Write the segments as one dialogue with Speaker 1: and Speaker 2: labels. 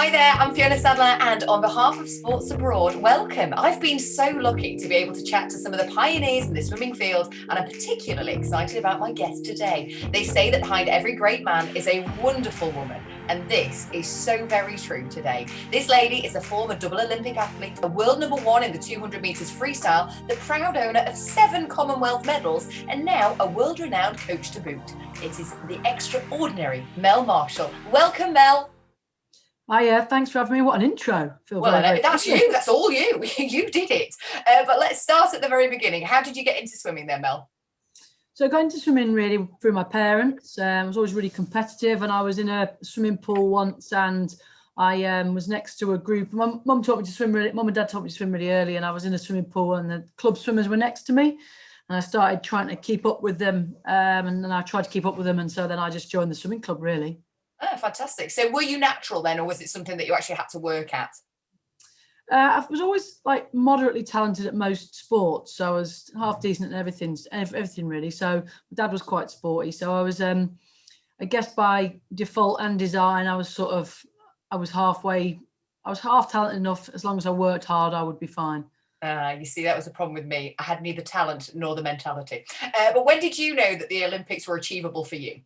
Speaker 1: Hi there, I'm Fiona Sadler, and on behalf of Sports Abroad, welcome. I've been so lucky to be able to chat to some of the pioneers in the swimming field, and I'm particularly excited about my guest today. They say that behind every great man is a wonderful woman, and this is so very true today. This lady is a former double Olympic athlete, a world number one in the 200 metres freestyle, the proud owner of 7 Commonwealth medals, and now a world-renowned coach to boot. It is the extraordinary Mel Marshall. Welcome, Mel.
Speaker 2: Hiya, thanks for having me. What an intro.
Speaker 1: That's you. That's all you. You did it. But let's start at the very beginning. How did you get into swimming then, Mel?
Speaker 2: So I got into swimming really through my parents. I was always really competitive, and I was in a swimming pool once, and I was next to a group. Mum taught me to swim really. Mum and Dad taught me to swim really early, and I was in a swimming pool, and the club swimmers were next to me, and I started trying to keep up with them, and then I tried to keep up with them, and so then I just joined the swimming club really.
Speaker 1: Oh, fantastic. So were you natural then, or was it something that you actually had to work at?
Speaker 2: I was always like moderately talented at most sports, so I was half decent at everything really. So my dad was quite sporty, so I was, I guess by default and design, I was half talented enough. As long as I worked hard, I would be fine.
Speaker 1: You see, that was a problem with me. I had neither talent nor the mentality. But when did you know that the Olympics were achievable for you?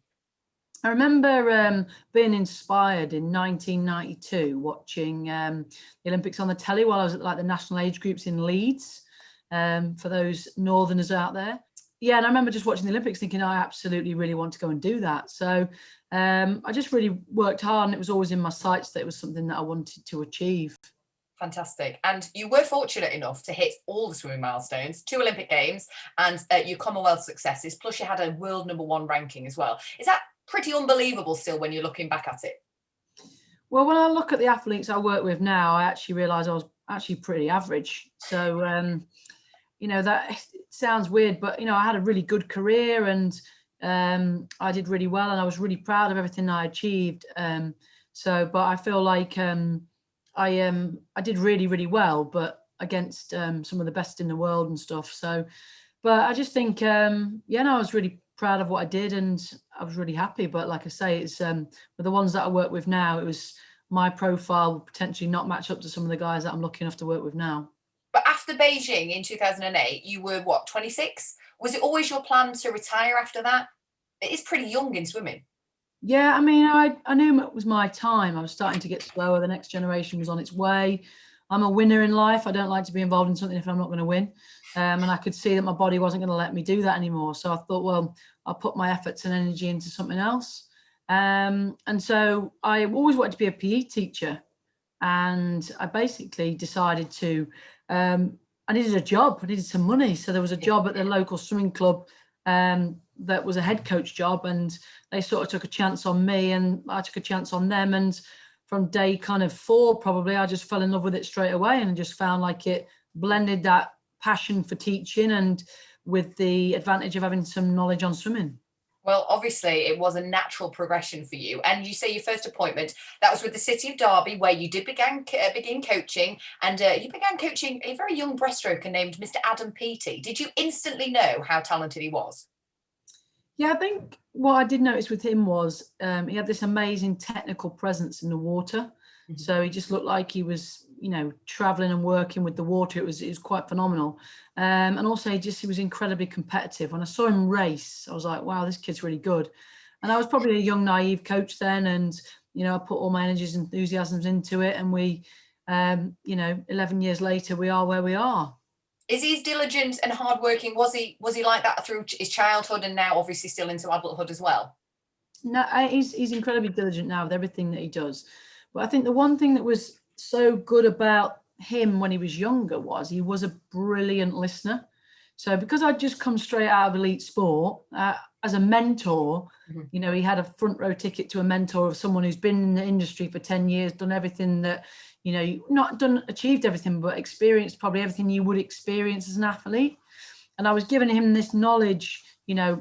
Speaker 2: I remember being inspired in 1992, watching the Olympics on the telly while I was at like the national age groups in Leeds, for those northerners out there. Yeah, and I remember just watching the Olympics thinking, I absolutely really want to go and do that. So I just really worked hard, and it was always in my sights that it was something that I wanted to achieve.
Speaker 1: Fantastic. And you were fortunate enough to hit all the swimming milestones, 2 Olympic Games and your Commonwealth successes, plus you had a world number 1 ranking as well. Is that pretty unbelievable still when you're looking back at it?
Speaker 2: Well, when I look at the athletes I work with now, I actually realise I was actually pretty average. So, that sounds weird, but, I had a really good career, and I did really well, and I was really proud of everything I achieved. But I feel like I did really, really well, but against some of the best in the world and stuff. So, but I just think, I was really proud of what I did, and I was really happy. But like I say, it's with the ones that I work with now, it was my profile would potentially not match up to some of the guys that I'm lucky enough to work with now.
Speaker 1: But after Beijing in 2008, you were what, 26? Was it always your plan to retire after that? It is pretty young in swimming.
Speaker 2: Yeah, I mean, I knew it was my time. I was starting to get slower. The next generation was on its way. I'm a winner in life. I don't like to be involved in something if I'm not going to win. And I could see that my body wasn't going to let me do that anymore. So I thought, well, I'll put my efforts and energy into something else. And so I always wanted to be a PE teacher. And I basically decided to, I needed a job. I needed some money. So there was a job at the local swimming club that was a head coach job. And they sort of took a chance on me, and I took a chance on them. And from day kind of 4, probably, I just fell in love with it straight away, and just found like it blended that passion for teaching and with the advantage of having some knowledge on swimming.
Speaker 1: Well, obviously it was a natural progression for you. And you say your first appointment, that was with the City of Derby, where you did begin coaching, and you began coaching a very young breaststroker named Mr. Adam Peaty. Did you instantly know how talented he was?
Speaker 2: Yeah, I think what I did notice with him was he had this amazing technical presence in the water. Mm-hmm. So he just looked like he was, traveling and working with the water. It was quite phenomenal. And also he was incredibly competitive. When I saw him race, I was like, wow, this kid's really good. And I was probably a young, naive coach then. And, I put all my energies and enthusiasms into it. And we, 11 years later, we are where we are.
Speaker 1: Is he as diligent and hardworking? Was he like that through his childhood, and now obviously still into adulthood as well?
Speaker 2: No, he's incredibly diligent now with everything that he does. But I think the one thing that was so good about him when he was younger was he was a brilliant listener. So because I'd just come straight out of elite sport, as a mentor, mm-hmm. He had a front row ticket to a mentor of someone who's been in the industry for 10 years, done everything that, achieved everything, but experienced probably everything you would experience as an athlete. And I was giving him this knowledge,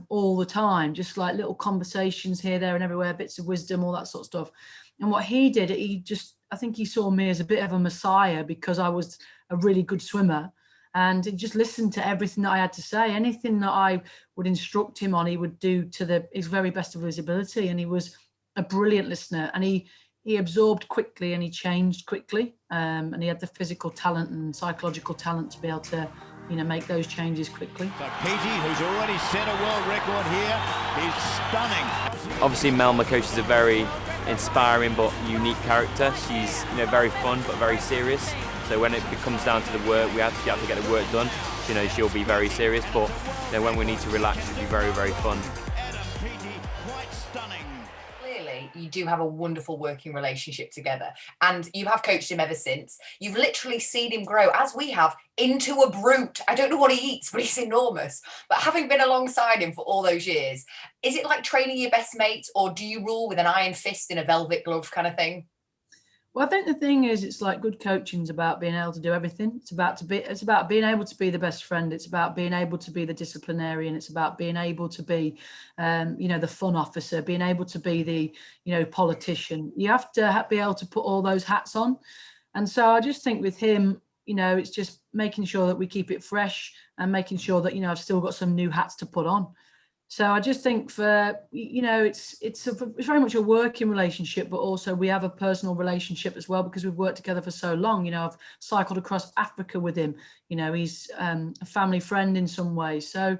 Speaker 2: all the time, just like little conversations here, there and everywhere, bits of wisdom, all that sort of stuff. And what he did, I think he saw me as a bit of a messiah because I was a really good swimmer. And he just listened to everything that I had to say. Anything that I would instruct him on, he would do to his very best of his ability. And he was a brilliant listener. And he he absorbed quickly and he changed quickly, and he had the physical talent and psychological talent to be able to, make those changes quickly.
Speaker 3: So Peaty, who's already set a world record here, is stunning.
Speaker 4: Obviously, Mel, my coach, is a very inspiring but unique character. She's very fun but very serious. So when it comes down to the work, we actually have to get the work done. She'll be very serious, but when we need to relax, it'll be very, very fun.
Speaker 3: Adam Peaty, quite stunning.
Speaker 1: Clearly, you do have a wonderful working relationship together, and you have coached him ever since. You've literally seen him grow, as we have, into a brute. I don't know what he eats, but he's enormous. But having been alongside him for all those years, is it like training your best mates, or do you rule with an iron fist in a velvet glove kind of thing?
Speaker 2: Well, I think the thing is, it's like good coaching is about being able to do everything. It's about being able to be the best friend. It's about being able to be the disciplinarian. It's about being able to be, the fun officer, being able to be the, politician. You have to be able to put all those hats on. And so I just think with him, it's just making sure that we keep it fresh and making sure that, I've still got some new hats to put on. So I just think it's very much a working relationship, but also we have a personal relationship as well because we've worked together for so long. I've cycled across Africa with him. He's a family friend in some ways. So,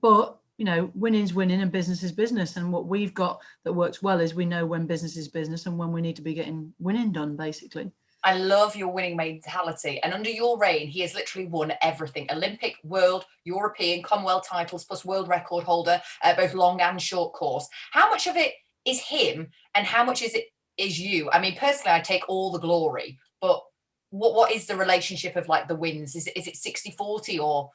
Speaker 2: but winning's winning and business is business. And what we've got that works well is we know when business is business and when we need to be getting winning done, basically.
Speaker 1: I love your winning mentality. And under your reign, he has literally won everything. Olympic, world, European, Commonwealth titles, plus world record holder, both long and short course. How much of it is him and how much is you? I mean, personally, I take all the glory, but what is the relationship of like the wins? Is it 60-40 or,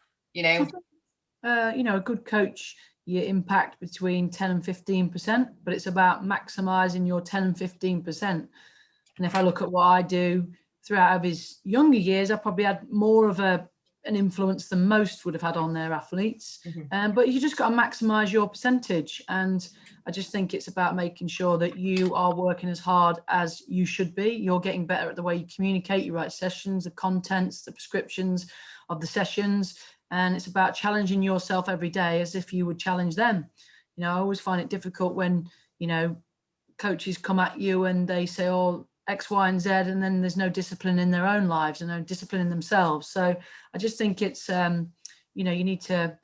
Speaker 2: a good coach, you impact between 10 and 15%, but it's about maximizing your 10 and 15%. And if I look at what I do throughout his younger years, I probably had more of an influence than most would have had on their athletes. Mm-hmm. But you just got to maximize your percentage. And I just think it's about making sure that you are working as hard as you should be. You're getting better at the way you communicate, you write sessions, the contents, the prescriptions of the sessions. And it's about challenging yourself every day as if you would challenge them. I always find it difficult when, coaches come at you and they say, oh, X, Y, and Z, and then there's no discipline in their own lives and no discipline in themselves. So I just think it's, you need to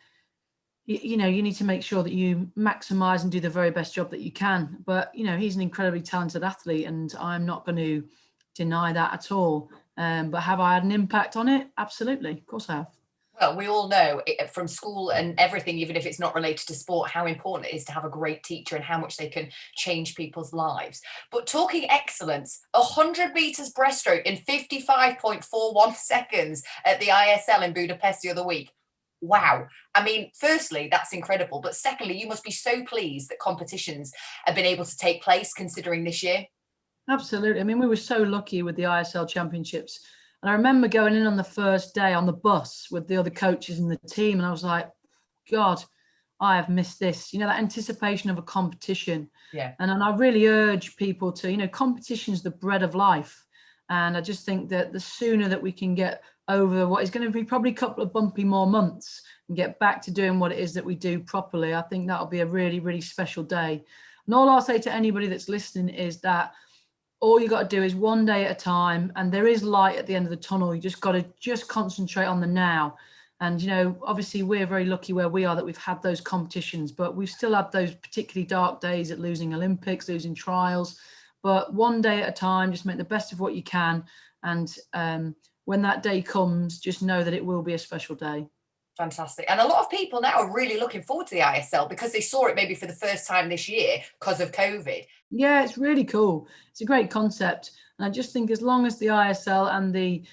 Speaker 2: make sure that you maximize and do the very best job that you can. But, he's an incredibly talented athlete and I'm not going to deny that at all. But have I had an impact on it? Absolutely. Of course I have.
Speaker 1: Well, we all know from school and everything, even if it's not related to sport, how important it is to have a great teacher and how much they can change people's lives. But talking excellence, 100 meters breaststroke in 55.41 seconds at the ISL in Budapest the other week. Wow. I mean, firstly, that's incredible. But secondly, you must be so pleased that competitions have been able to take place considering this year.
Speaker 2: Absolutely. I mean, we were so lucky with the ISL championships. And I remember going in on the first day on the bus with the other coaches and the team. And I was like, God, I have missed this, that anticipation of a competition.
Speaker 1: Yeah.
Speaker 2: And I really urge people to, competition's the bread of life. And I just think that the sooner that we can get over what is going to be probably a couple of bumpy more months and get back to doing what it is that we do properly, I think that'll be a really, really special day. And all I'll say to anybody that's listening is that all you got to do is one day at a time, and there is light at the end of the tunnel. You just got to concentrate on the now. And, obviously we're very lucky where we are that we've had those competitions, but we've still had those particularly dark days at losing Olympics, losing trials. But one day at a time, just make the best of what you can. And when that day comes, just know that it will be a special day.
Speaker 1: Fantastic. And a lot of people now are really looking forward to the ISL because they saw it maybe for the first time this year because of COVID.
Speaker 2: Yeah, it's really cool. It's a great concept. And I just think as long as the ISL and the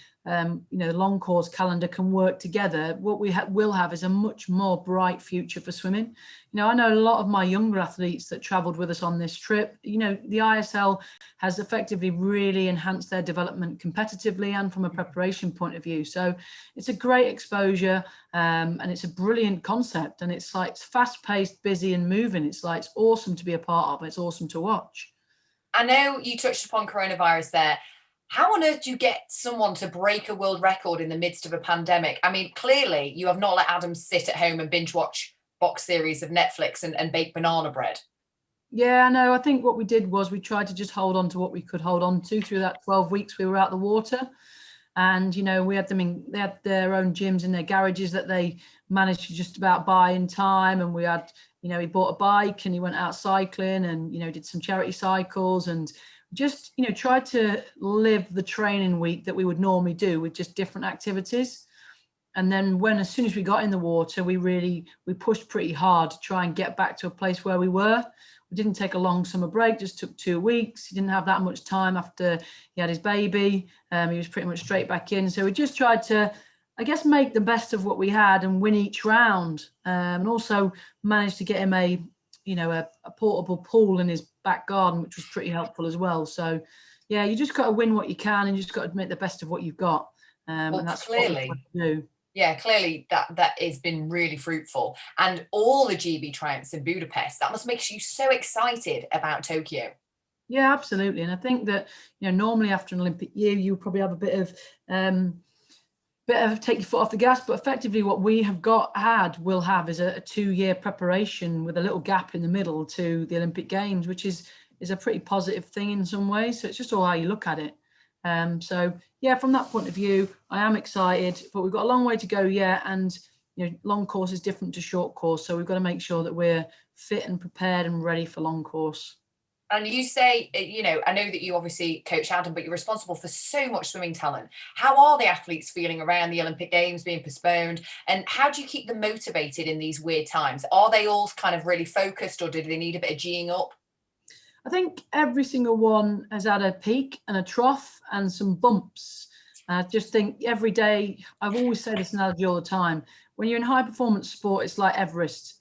Speaker 2: long course calendar can work together, what we will have is a much more bright future for swimming. I know a lot of my younger athletes that traveled with us on this trip, the ISL has effectively really enhanced their development competitively and from a preparation point of view. So it's a great exposure and it's a brilliant concept. And it's like it's fast paced, busy and moving. It's awesome to be a part of. It's awesome to watch.
Speaker 1: I know you touched upon coronavirus there. How on earth do you get someone to break a world record in the midst of a pandemic? I mean, clearly you have not let Adam sit at home and binge watch box series of Netflix and bake banana bread.
Speaker 2: Yeah, no, I think what we did was we tried to just hold on to what we could hold on to through that 12 weeks we were out the water. And, we had they had their own gyms in their garages that they managed to just about buy in time. And we had, he bought a bike and he went out cycling and, did some charity cycles and just, tried to live the training week that we would normally do with just different activities. And then as soon as we got in the water, we pushed pretty hard to try and get back to a place where we were. We didn't take a long summer break, just took 2 weeks. He didn't have that much time after he had his baby. He was pretty much straight back in. So we just tried to, I guess, make the best of what we had and win each round. And also managed to get him a portable pool in his back garden, which was pretty helpful as well. So yeah, you just got to win what you can and you just got to make the best of what you've got. And that's
Speaker 1: clearly
Speaker 2: what we do.
Speaker 1: Yeah, clearly that has been really fruitful. And all the GB triumphs in Budapest, that must make you so excited about Tokyo.
Speaker 2: Yeah, absolutely. And I think that, normally after an Olympic year, you probably have a bit of take your foot off the gas. But effectively what we will have is a 2-year preparation with a little gap in the middle to the Olympic Games, which is a pretty positive thing in some ways. So it's just all how you look at it. So yeah, from that point of view, I am excited, but we've got a long way to go yet. And, long course is different to short course. So we've got to make sure that we're fit and prepared and ready for long course.
Speaker 1: And you say, I know that you obviously coach Adam, but you're responsible for so much swimming talent. How are the athletes feeling around the Olympic Games being postponed? And how do you keep them motivated in these weird times? Are they all kind of really focused, or do they need a bit of G'ing up?
Speaker 2: I think every single one has had a peak and a trough and some bumps. I just think every day, I've always said this analogy all the time, when you're in high performance sport, it's like Everest.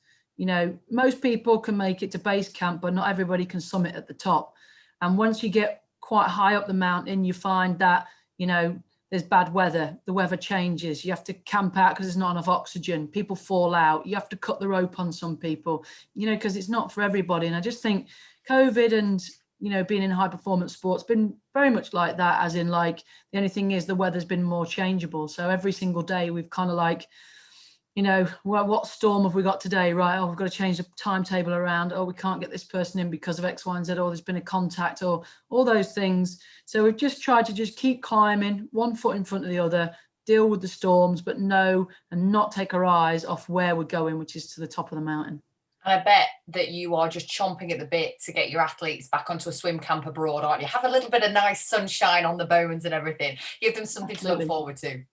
Speaker 2: Most people can make it to base camp, but not everybody can summit at the top. And once you get quite high up the mountain, you find that, there's bad weather, the weather changes, you have to camp out because there's not enough oxygen, people fall out, you have to cut the rope on some people, because it's not for everybody. And I just think COVID and, being in high performance sports been very much like that, as in the only thing is the weather's been more changeable. So every single day we've kind of what storm have we got today? Right. Oh, we've got to change the timetable around. Oh, we can't get this person in because of X, Y, and Z. Or there's been a contact or all those things. So we've just tried to just keep climbing, one foot in front of the other, deal with the storms, but know and not take our eyes off where we're going, which is to the top of the mountain.
Speaker 1: And I bet that you are just chomping at the bit to get your athletes back onto a swim camp abroad, aren't you? Have a little bit of nice sunshine on the bones and everything. Give them something to look forward to.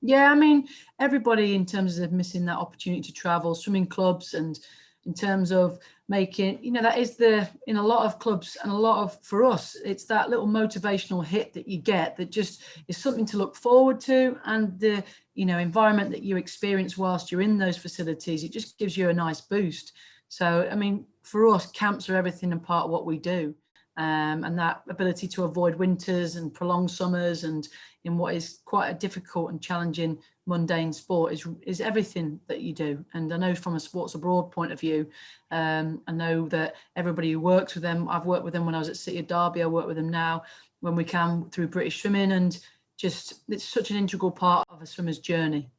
Speaker 2: Yeah, I mean, everybody in terms of missing that opportunity to travel, swimming clubs, and in terms of making, that is in a lot of clubs and a lot of, for us, it's that little motivational hit that you get that just is something to look forward to. And the, environment that you experience whilst you're in those facilities, it just gives you a nice boost. So, I mean, for us, camps are everything and part of what we do. And that ability to avoid winters and prolonged summers and in what is quite a difficult and challenging mundane sport is everything that you do. And I know from a Sports Abroad point of view, I know that everybody who works with them, I've worked with them when I was at City of Derby, I work with them now when we can through British Swimming, and just it's such an integral part of a swimmer's journey.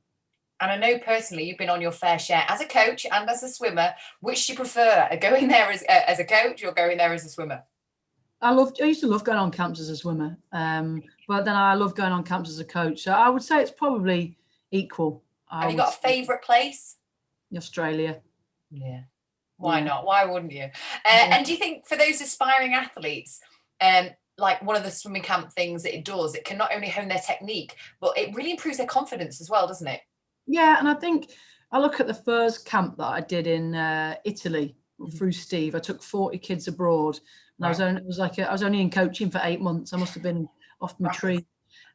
Speaker 1: And I know personally you've been on your fair share as a coach and as a swimmer. Which do you prefer, going there as a coach or going there as a swimmer?
Speaker 2: I used to love going on camps as a swimmer, but then I love going on camps as a coach. So I would say it's probably equal.
Speaker 1: Have you got a favourite place?
Speaker 2: Australia.
Speaker 1: Yeah. Why not? Why wouldn't you? And do you think for those aspiring athletes, one of the swimming camp things that it does, it can not only hone their technique, but it really improves their confidence as well, doesn't it?
Speaker 2: Yeah, and I think I look at the first camp that I did in Italy through Steve. I took 40 kids abroad, and right. I was only in coaching for 8 months. I must have been off my tree.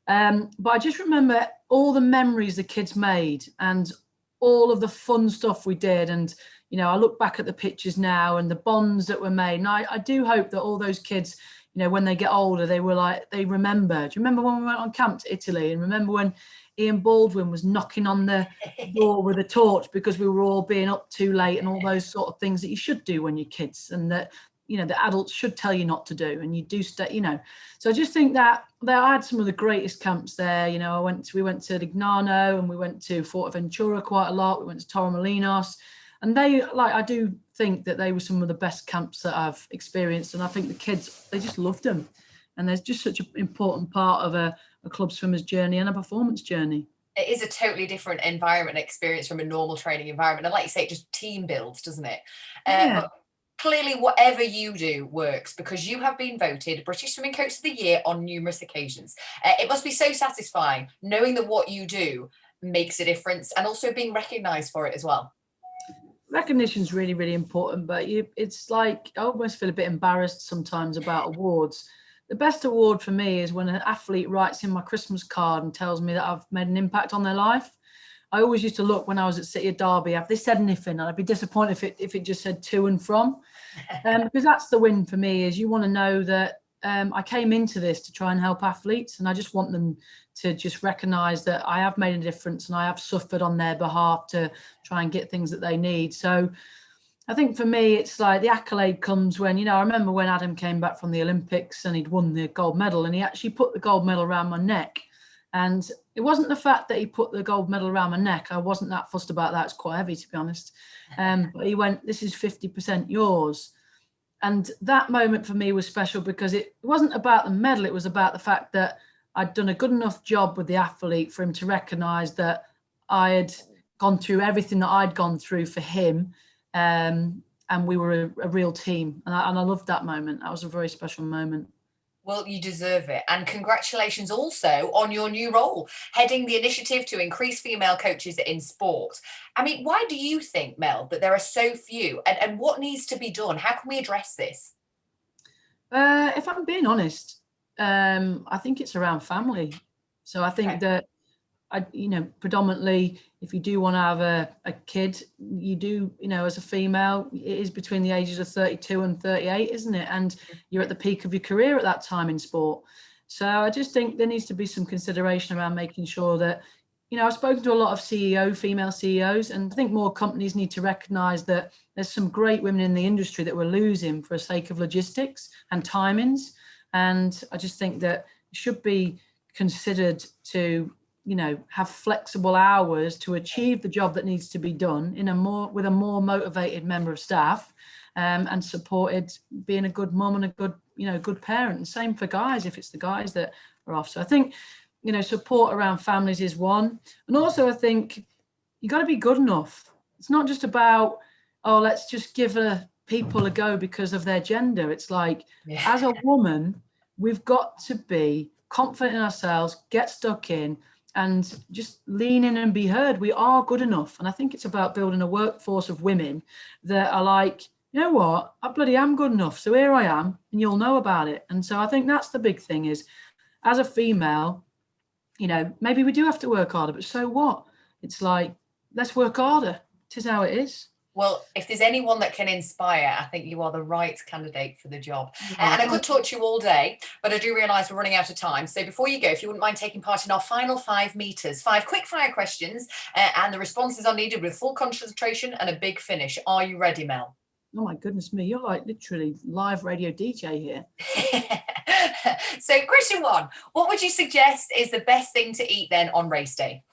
Speaker 2: But I just remember all the memories the kids made and all of the fun stuff we did. And I look back at the pictures now and the bonds that were made. And I do hope that all those kids, when they get older, they remember. Do you remember when we went on camp to Italy? And remember when Ian Baldwin was knocking on the door with a torch because we were all being up too late and all those sort of things that you should do when you're kids, and that, the adults should tell you not to do, and you do stay, So I just think that I had some of the greatest camps there. We went to Lignano and we went to Forteventura quite a lot. We went to Torremolinos. And they, like, I do think that they were some of the best camps that I've experienced. And I think the kids, they just loved them. And there's just such an important part of a club swimmer's journey and a performance journey.
Speaker 1: It is a totally different environment and experience from a normal training environment. And like you say, it just team builds, doesn't it?
Speaker 2: Yeah.
Speaker 1: But clearly, whatever you do works, because you have been voted British Swimming Coach of the Year on numerous occasions. It must be so satisfying knowing that what you do makes a difference, and also being recognised for it as well.
Speaker 2: Recognition is really, really important, but it's like, I almost feel a bit embarrassed sometimes about awards. The best award for me is when an athlete writes in my Christmas card and tells me that I've made an impact on their life. I always used to look when I was at City of Derby, have they said anything? And I'd be disappointed if it just said to and from. Because that's the win for me, is you want to know that I came into this to try and help athletes, and I just want them to just recognise that I have made a difference and I have suffered on their behalf to try and get things that they need. So I think for me, it's like the accolade comes when, I remember when Adam came back from the Olympics and he'd won the gold medal, and he actually put the gold medal around my neck. And it wasn't the fact that he put the gold medal around my neck. I wasn't that fussed about that. It's quite heavy, to be honest. But he went, this is 50% yours. And that moment for me was special, because it wasn't about the medal. It was about the fact that I'd done a good enough job with the athlete for him to recognise that I had gone through everything that I'd gone through for him. And we were a real team. And I loved that moment. That was a very special moment.
Speaker 1: Well, you deserve it. And congratulations also on your new role, heading the initiative to increase female coaches in sport. I mean, why do you think, Mel, that there are so few, and what needs to be done? How can we address this?
Speaker 2: If I'm being honest, I think it's around family. So I think that, predominantly, if you do want to have a kid, you do, as a female, it is between the ages of 32 and 38, isn't it? And you're at the peak of your career at that time in sport. So I just think there needs to be some consideration around making sure that, I've spoken to a lot of female CEOs, and I think more companies need to recognise that there's some great women in the industry that we're losing for the sake of logistics and timings. And I just think that it should be considered to, have flexible hours to achieve the job that needs to be done with a more motivated member of staff, and supported being a good mum and a good parent. And same for guys, if it's the guys that are off. So I think, support around families is one. And also I think you got to be good enough. It's not just about, let's just give people a go because of their gender. It's like, as a woman, we've got to be confident in ourselves, get stuck in, and just lean in and be heard. We are good enough. And I think it's about building a workforce of women that are like, you know what, I bloody am good enough. So here I am, and you'll know about it. And so I think that's the big thing, is as a female, maybe we do have to work harder, but so what? It's like, let's work harder. It is how it is.
Speaker 1: Well, if there's anyone that can inspire, I think you are the right candidate for the job. And I could talk to you all day, but I do realise we're running out of time. So before you go, if you wouldn't mind taking part in our final 5 meters, 5 quick fire questions, and the responses are needed with full concentration and a big finish. Are you ready, Mel?
Speaker 2: Oh my goodness me, you're like literally live radio DJ here.
Speaker 1: So question 1, what would you suggest is the best thing to eat then on race day?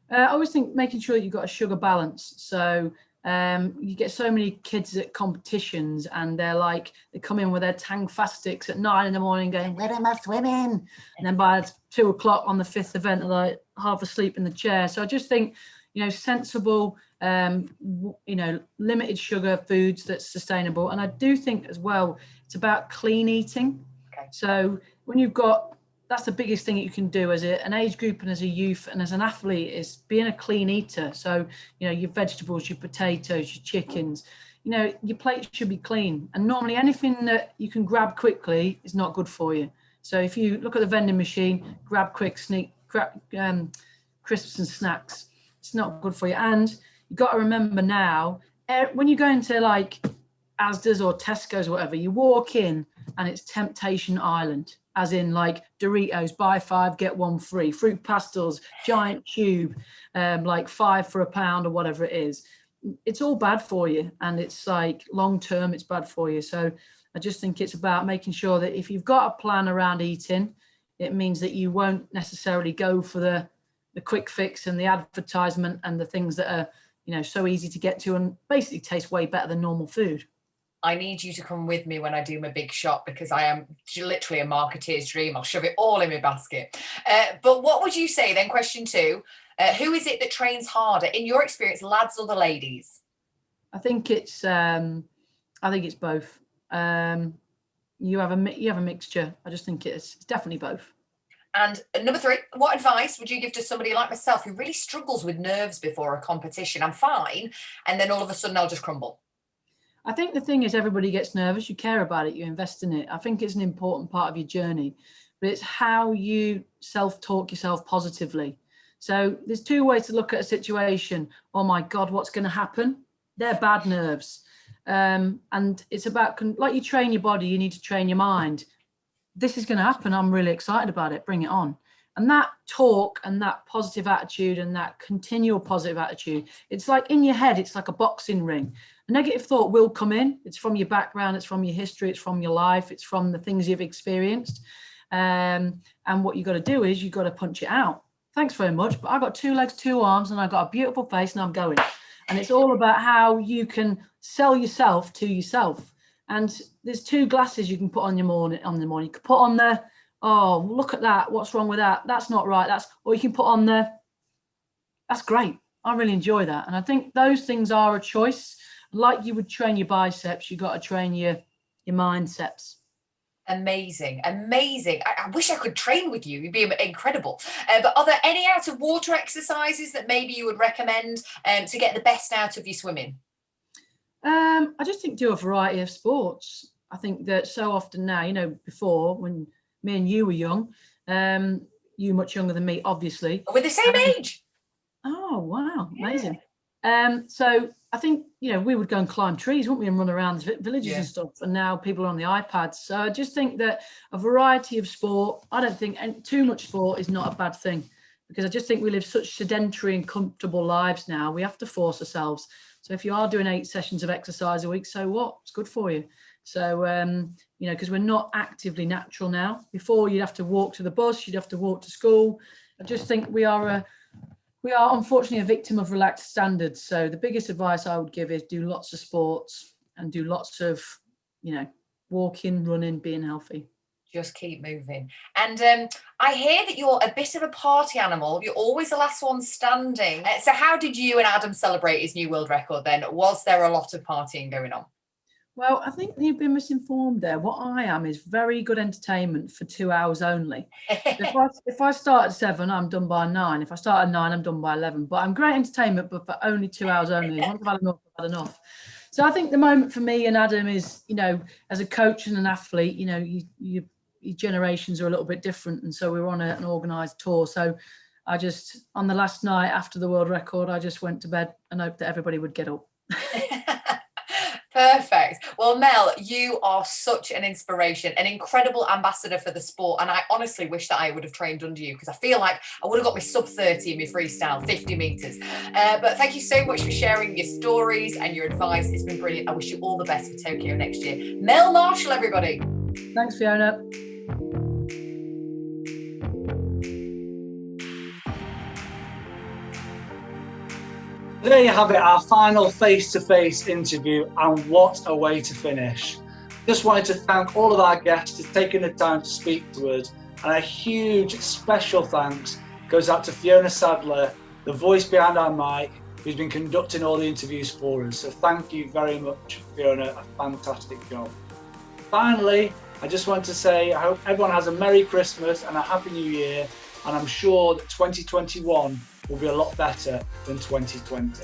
Speaker 2: I always think making sure you've got a sugar balance. So you get so many kids at competitions, and they come in with their Tang fast sticks at 9 a.m. going, where am I swimming? And then by 2 o'clock on the 5th event, they're like half asleep in the chair. So I just think, sensible, limited sugar foods that's sustainable. And I do think as well, it's about clean eating. Okay. So when that's the biggest thing that you can do as an age group and as a youth and as an athlete, is being a clean eater. So, your vegetables, your potatoes, your chickens, your plate should be clean. And normally anything that you can grab quickly is not good for you. So if you look at the vending machine, grab crisps and snacks, it's not good for you. And you've got to remember now, when you go into like Asda's or Tesco's or whatever, you walk in and it's Temptation Island, as in like Doritos, buy 5, get 1 free, fruit pastels, giant tube, like 5 for £1 or whatever it is. It's all bad for you. And it's like long term, it's bad for you. So I just think it's about making sure that if you've got a plan around eating, it means that you won't necessarily go for the quick fix and the advertisement and the things that are so easy to get to and basically tastes way better than normal food.
Speaker 1: I need you to come with me when I do my big shop, because I am literally a marketeer's dream. I'll shove it all in my basket. But what would you say then, question 2, who is it that trains harder, in your experience, lads or the ladies?
Speaker 2: I think it's both. You have a mixture. I just think it's definitely both.
Speaker 1: And number 3, what advice would you give to somebody like myself who really struggles with nerves before a competition? I'm fine, and then all of a sudden I'll just crumble.
Speaker 2: I think the thing is, everybody gets nervous. You care about it, you invest in it. I think it's an important part of your journey, but it's how you self-talk yourself positively. So there's 2 ways to look at a situation. Oh my God, what's going to happen? They're bad nerves. And it's about, like you train your body, you need to train your mind. This is going to happen. I'm really excited about it. Bring it on. And that talk and that positive attitude and that continual positive attitude, it's like in your head, it's like a boxing ring. A negative thought will come in. It's from your background, it's from your history, it's from your life, it's from the things you've experienced. And what you got to do is you got to punch it out. Thanks very much, but I've got 2 legs, 2 arms, and I've got a beautiful face, and I'm going. And it's all about how you can sell yourself to yourself. And there's 2 glasses you can put on the morning. You can put on the, oh, look at that. What's wrong with that? That's not right. Or you can put on the, that's great. I really enjoy that. And I think those things are a choice. Like you would train your biceps, you got to train your mindseps.
Speaker 1: Amazing. I wish I could train with you. You'd be incredible. But are there any out of water exercises that maybe you would recommend to get the best out of your swimming?
Speaker 2: I just think do a variety of sports. I think that so often now, before when me and you were young, you much younger than me, obviously.
Speaker 1: We're the same age.
Speaker 2: Oh, wow. Amazing.
Speaker 1: Yeah.
Speaker 2: So I think, we would go and climb trees, wouldn't we, and run around the villages and stuff. And now people are on the iPads. So I just think that a variety of sport, I don't think too much sport is not a bad thing, because I just think we live such sedentary and comfortable lives now. We have to force ourselves. So if you are doing 8 sessions of exercise a week, so what? It's good for you. So, because we're not actively natural now. Before, you'd have to walk to the bus, you'd have to walk to school. I just think we are unfortunately a victim of relaxed standards. So the biggest advice I would give is do lots of sports and do lots of, walking, running, being healthy.
Speaker 1: Just keep moving. And I hear that you're a bit of a party animal. You're always the last one standing. So how did you and Adam celebrate his new world record then? Was there a lot of partying going on?
Speaker 2: Well, I think you've been misinformed there. What I am is very good entertainment for 2 hours only. If I start at 7, I'm done by 9. If I start at 9, I'm done by 11. But I'm great entertainment, but for only 2 hours only. Once I've had enough, I've had enough. So I think the moment for me and Adam is, as a coach and an athlete, your generations are a little bit different. And so we were on an organised tour. So I just, on the last night after the world record, I just went to bed and hoped that everybody would get up.
Speaker 1: Perfect. Well, Mel, you are such an inspiration, an incredible ambassador for the sport. And I honestly wish that I would have trained under you, because I feel like I would have got my sub 30 in my freestyle, 50 metres. But thank you so much for sharing your stories and your advice. It's been brilliant. I wish you all the best for Tokyo next year. Mel Marshall, everybody.
Speaker 2: Thanks, Fiona.
Speaker 5: There you have it, our final face-to-face interview, and what a way to finish. Just wanted to thank all of our guests for taking the time to speak to us, and a huge special thanks goes out to Fiona Sadler, the voice behind our mic, who's been conducting all the interviews for us. So thank you very much, Fiona, a fantastic job. Finally, I just want to say I hope everyone has a Merry Christmas and a Happy New Year, and I'm sure that 2021 will be a lot better than 2020.